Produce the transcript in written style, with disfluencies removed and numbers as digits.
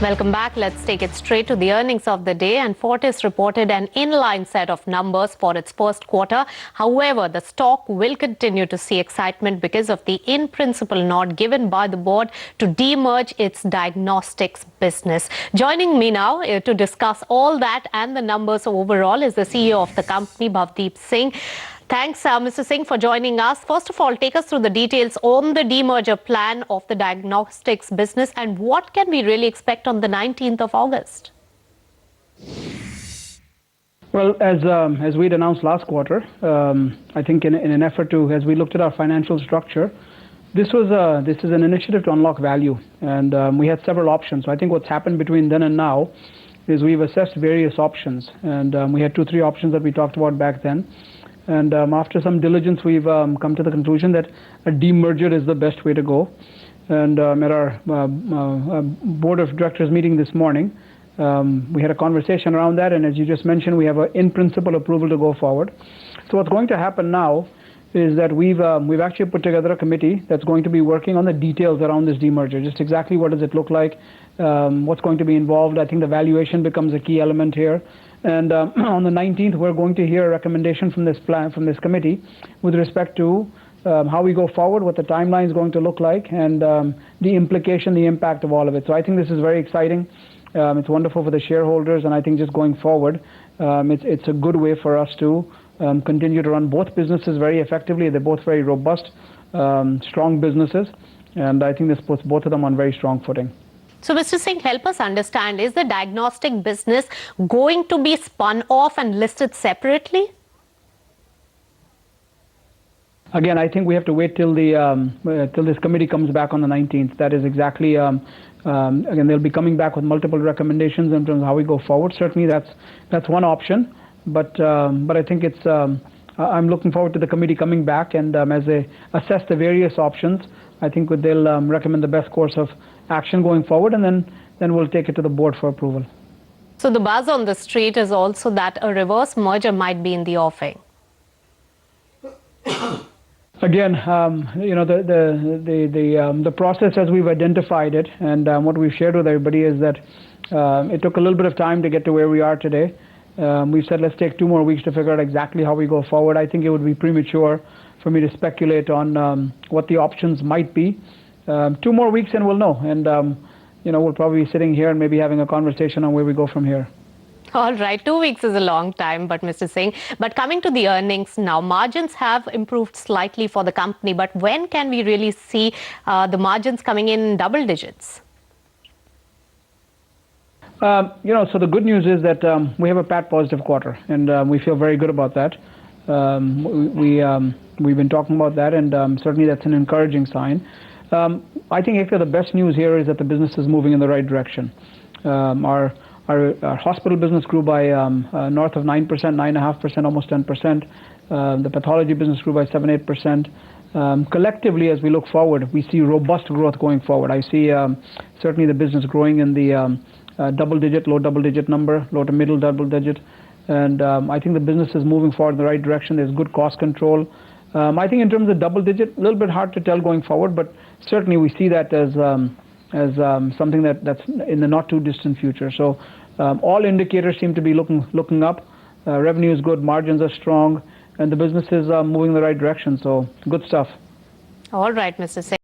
Welcome back. Let's take it straight to the earnings of the day. And Fortis reported an inline set of numbers for its first quarter. However, the stock will continue to see excitement because of the in-principle nod given by the board to demerge its diagnostics business. Joining me now to discuss all that and the numbers overall is the CEO of the company, Bhavdeep Singh. Thanks, Mr. Singh, for joining us. First of all, take us through the details on the demerger plan of the diagnostics business and what can we really expect on the 19th of August? Well, as we'd announced last quarter, I think in an effort to, as we looked at our financial structure, this is an initiative to unlock value, and we had several options. So I think what's happened between then and now is we've assessed various options, and we had 2-3 options that we talked about back then. And after some diligence, we've come to the conclusion that a demerger is the best way to go. And at our board of directors meeting this morning, we had a conversation around that. And as you just mentioned, we have an in-principle approval to go forward. So what's going to happen now is that we've actually put together a committee that's going to be working on the details around this demerger. Just exactly what does it look like, what's going to be involved. I think the valuation becomes a key element here. And on the 19th, we're going to hear a recommendation from this committee with respect to how we go forward, what the timeline is going to look like, and the implication, the impact of all of it. So I think this is very exciting. It's wonderful for the shareholders, and I think just going forward, it's a good way for us to continue to run both businesses very effectively. They're both very robust, strong businesses, and I think this puts both of them on very strong footing. So, Mr. Singh, help us understand, is the diagnostic business going to be spun off and listed separately? Again, I think we have to wait till this committee comes back on the 19th. That is exactly, again, they'll be coming back with multiple recommendations in terms of how we go forward. Certainly, that's one option. But I think it's, I'm looking forward to the committee coming back, and as they assess the various options, I think they'll recommend the best course of action going forward, and then we'll take it to the board for approval. So the buzz on the street is also that a reverse merger might be in the offing. Again, you know, the process as we've identified it, and what we've shared with everybody is that it took a little bit of time to get to where we are today. We've said let's take 2 more weeks to figure out exactly how we go forward. I think it would be premature for me to speculate on what the options might be. 2 more weeks and we'll know, and you know, we'll probably be sitting here and maybe having a conversation on where we go from here. All right, 2 weeks is a long time, but Mr. Singh, but coming to the earnings now, margins have improved slightly for the company, but when can we really see the margins coming in double digits? You know, so the good news is that we have a PAT positive quarter, and we feel very good about that. We've been talking about that, and certainly that's an encouraging sign. I think actually the best news here is that the business is moving in the right direction. Our hospital business grew by north of 9%, 9.5%, almost 10%. The pathology business grew by 7-8%. Collectively, as we look forward, we see robust growth going forward. I see certainly the business growing in the double-digit, low double-digit number, low to middle double-digit. And I think the business is moving forward in the right direction. There's good cost control. I think in terms of double-digit, a little bit hard to tell going forward, but certainly we see that as something that's in the not-too-distant future. So all indicators seem to be looking up. Revenue is good, margins are strong, and the business is moving in the right direction. So good stuff. All right, Mr. Singh.